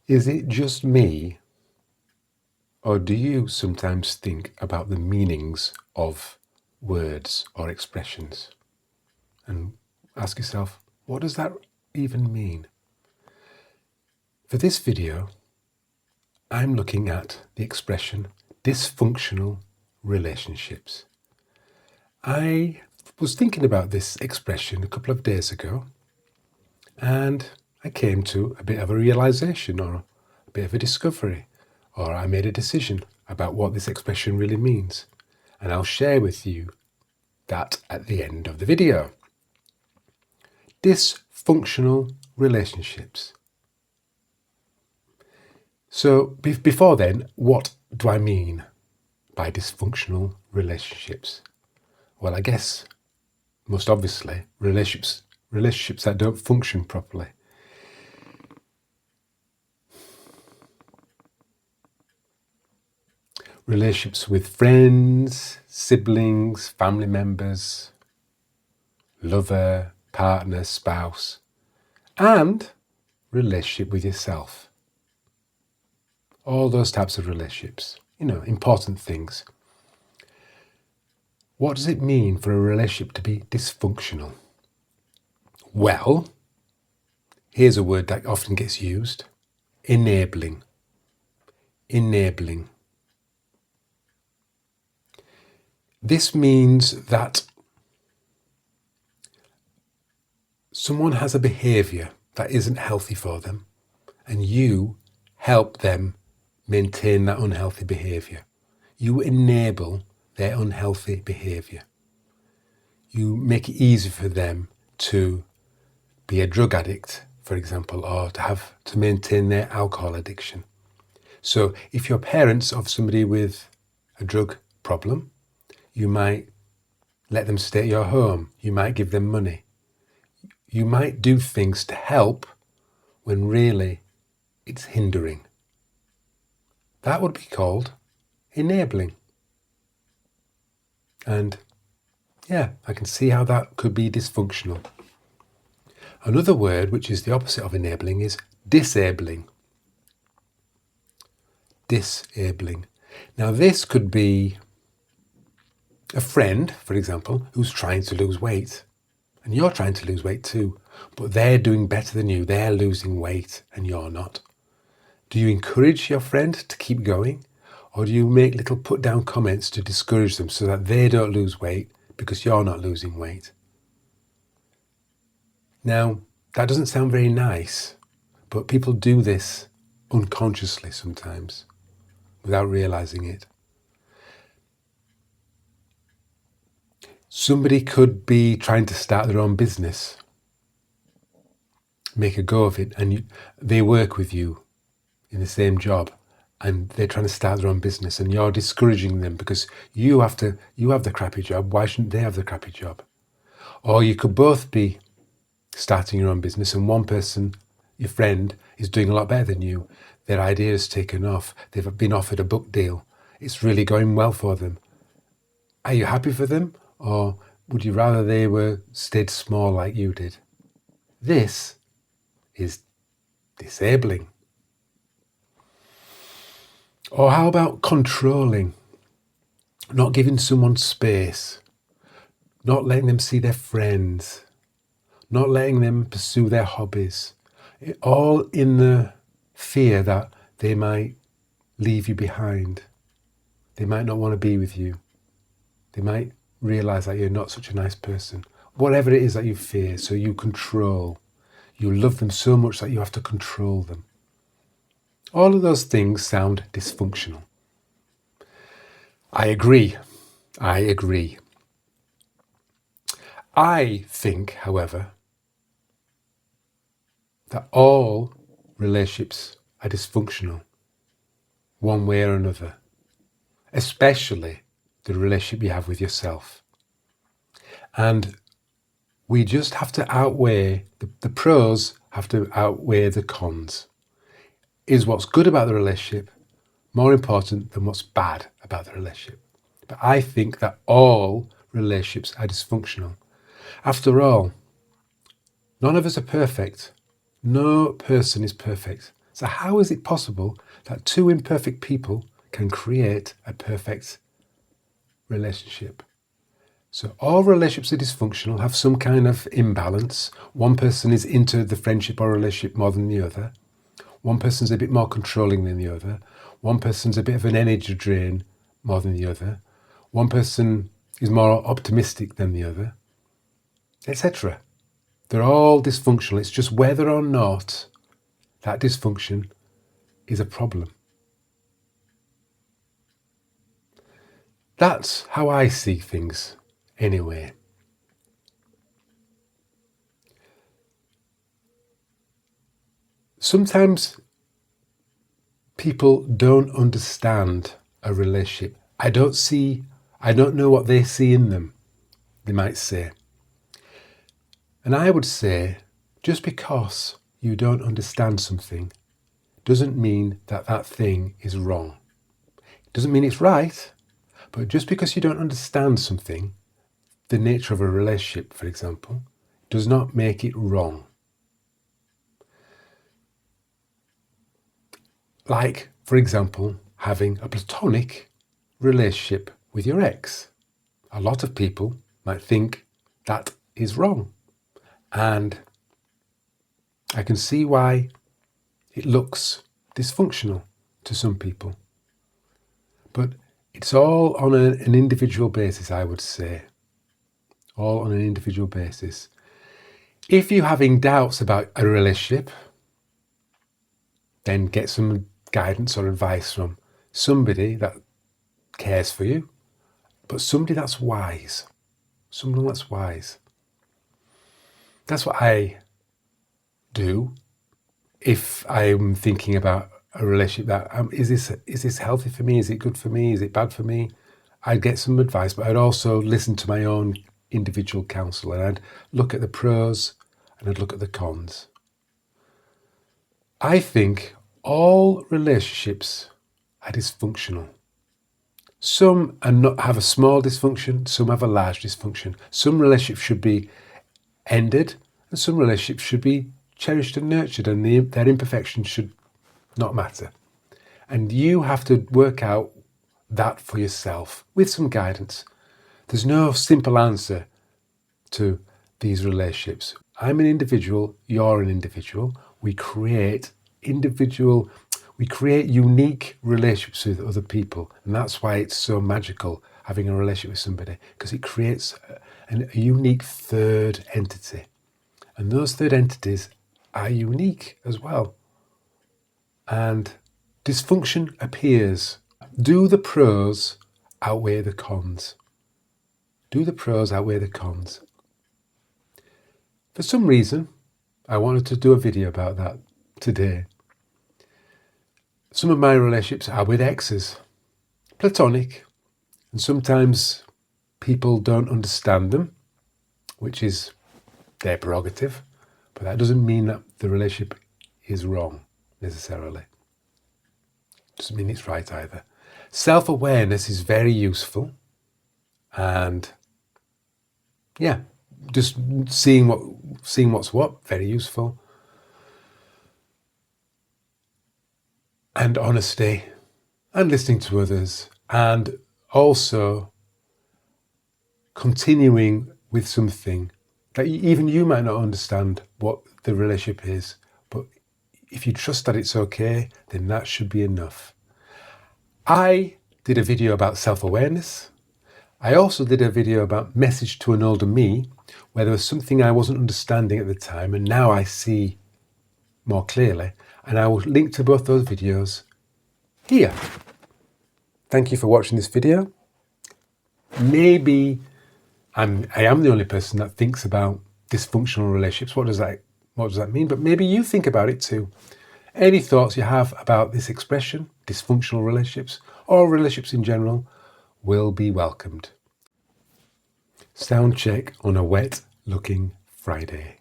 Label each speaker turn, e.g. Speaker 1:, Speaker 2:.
Speaker 1: Is it just me, or do you sometimes think about the meanings of words or expressions and ask yourself, what does that even mean? For this video, I'm looking at the expression dysfunctional relationships. I was thinking about this expression a couple of days ago, and I came to a bit of a realization or a bit of a discovery, or I made a decision about what this expression really means. And I'll share with you that at the end of the video. Dysfunctional relationships. So before then, what do I mean by dysfunctional relationships? Well, I guess most obviously relationships that don't function properly. Relationships with friends, siblings, family members, lover, partner, spouse, and relationship with yourself. All those types of relationships, important things. What does it mean for a relationship to be dysfunctional? Well, here's a word that often gets used: enabling. Enabling. This means that someone has a behavior that isn't healthy for them, and you help them maintain that unhealthy behavior. You enable their unhealthy behavior. You make it easy for them to be a drug addict, for example, or to maintain their alcohol addiction. So if you're parents of somebody with a drug problem, you might let them stay at your home. You might give them money. You might do things to help when really it's hindering. That would be called enabling. And yeah, I can see how that could be dysfunctional. Another word which is the opposite of enabling is disabling. Disabling. Now this could be a friend, for example, who's trying to lose weight. And you're trying to lose weight too, but they're doing better than you. They're losing weight and you're not. Do you encourage your friend to keep going? Or do you make little put down comments to discourage them so that they don't lose weight because you're not losing weight? Now, that doesn't sound very nice, but people do this unconsciously sometimes without realizing it. Somebody could be trying to start their own business, make a go of it, and they work with you in the same job, and they're trying to start their own business, and you're discouraging them because you have the crappy job. Why shouldn't they have the crappy job? Or you could both be starting your own business, and one person, your friend, is doing a lot better than you. Their idea has taken off. They've been offered a book deal. It's really going well for them. Are you happy for them? Or would you rather they stayed small like you did? This is disabling. Or how about controlling? Not giving someone space, not letting them see their friends, not letting them pursue their hobbies, all in the fear that they might leave you behind. They might not want to be with you. They might realize that you're not such a nice person. Whatever it is that you fear, so you control. You love them so much that you have to control them. All of those things sound dysfunctional. I agree. I think, however, that all relationships are dysfunctional, one way or another, especially the relationship you have with yourself. And we just have to outweigh, the pros have to outweigh the cons. Is what's good about the relationship more important than what's bad about the relationship? But I think that all relationships are dysfunctional. After all, none of us are perfect. No person is perfect. So how is it possible that two imperfect people can create a perfect relationship? So all relationships are dysfunctional, have some kind of imbalance. One person is into the friendship or relationship more than the other. One person's a bit more controlling than the other. One person's a bit of an energy drain more than the other. One person is more optimistic than the other, etc. They're all dysfunctional. It's just whether or not that dysfunction is a problem. That's how I see things, anyway. Sometimes people don't understand a relationship. I don't know what they see in them, they might say. And I would say, just because you don't understand something doesn't mean that that thing is wrong. It doesn't mean it's right, but just because you don't understand something, the nature of a relationship, for example, does not make it wrong. Like, for example, having a platonic relationship with your ex. A lot of people might think that is wrong. And I can see why it looks dysfunctional to some people. But it's all on an individual basis, I would say. All on an individual basis. If you're having doubts about a relationship, then get some guidance or advice from somebody that cares for you, but somebody that's wise. Someone that's wise. That's what I do if I'm thinking about a relationship that is this healthy for me? Is it good for me? Is it bad for me? I'd get some advice, but I'd also listen to my own individual counsel, and I'd look at the pros and I'd look at the cons. I think all relationships are dysfunctional. Some have a small dysfunction, some have a large dysfunction. Some relationships should be ended, and some relationships should be cherished and nurtured, and their imperfections should not matter. And you have to work out that for yourself with some guidance. There's no simple answer to these relationships. I'm an individual, you're an individual. We create unique relationships with other people. And that's why it's so magical having a relationship with somebody, because it creates a unique third entity. And those third entities are unique as well. And dysfunction appears. Do the pros outweigh the cons? Do the pros outweigh the cons? For some reason, I wanted to do a video about that today. Some of my relationships are with exes, platonic, and sometimes people don't understand them, which is their prerogative, but that doesn't mean that the relationship is wrong necessarily. Doesn't mean it's right either. Self-awareness is very useful, and just seeing what's what, very useful. And honesty, and listening to others, and also continuing with something that even you might not understand what the relationship is, but if you trust that it's okay, then that should be enough. I did a video about self-awareness. I also did a video about message to an older me, where there was something I wasn't understanding at the time, and now I see more clearly, and I will link to both those videos here. Thank you for watching this video. Maybe I am the only person that thinks about dysfunctional relationships. What does that mean? But maybe you think about it too. Any thoughts you have about this expression, dysfunctional relationships, or relationships in general, will be welcomed. Sound check on a wet looking Friday.